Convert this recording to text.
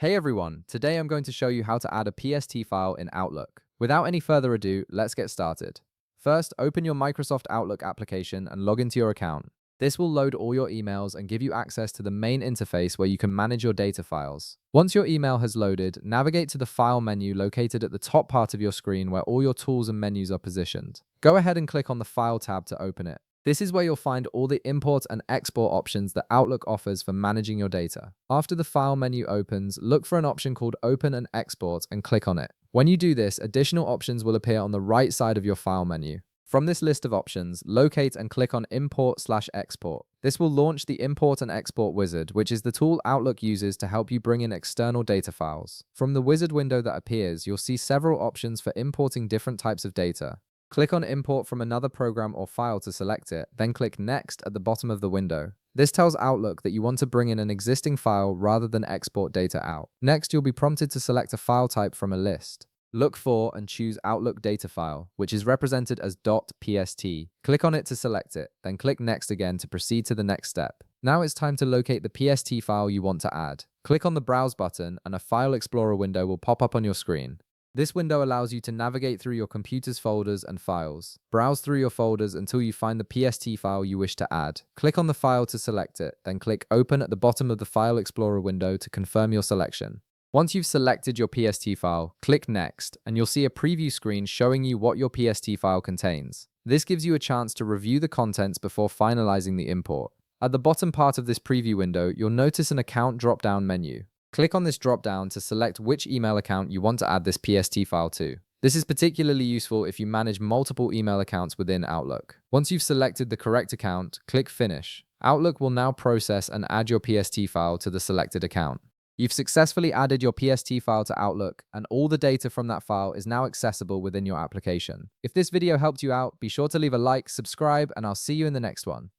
Hey everyone, today I'm going to show you how to add a PST file in Outlook. Without any further ado, let's get started. First, open your Microsoft Outlook application and log into your account. This will load all your emails and give you access to the main interface where you can manage your data files. Once your email has loaded, navigate to the File menu located at the top part of your screen where all your tools and menus are positioned. Go ahead and click on the File tab to open it. This is where you'll find all the import and export options that Outlook offers for managing your data. After the File menu opens, look for an option called Open and Export and click on it. When you do this, additional options will appear on the right side of your File menu. From this list of options, locate and click on Import/Export. This will launch the Import and Export wizard, which is the tool Outlook uses to help you bring in external data files. From the wizard window that appears, you'll see several options for importing different types of data. Click on Import from another program or file to select it, then click Next at the bottom of the window. This tells Outlook that you want to bring in an existing file rather than export data out. Next, you'll be prompted to select a file type from a list. Look for and choose Outlook Data File, which is represented as .pst. Click on it to select it, then click Next again to proceed to the next step. Now it's time to locate the PST file you want to add. Click on the Browse button and a File Explorer window will pop up on your screen. This window allows you to navigate through your computer's folders and files. Browse through your folders until you find the PST file you wish to add. Click on the file to select it, then click Open at the bottom of the File Explorer window to confirm your selection. Once you've selected your PST file, click Next, and you'll see a preview screen showing you what your PST file contains. This gives you a chance to review the contents before finalizing the import. At the bottom part of this preview window, you'll notice an Account drop-down menu. Click on this drop-down to select which email account you want to add this PST file to. This is particularly useful if you manage multiple email accounts within Outlook. Once you've selected the correct account, click Finish. Outlook will now process and add your PST file to the selected account. You've successfully added your PST file to Outlook, and all the data from that file is now accessible within your application. If this video helped you out, be sure to leave a like, subscribe, and I'll see you in the next one.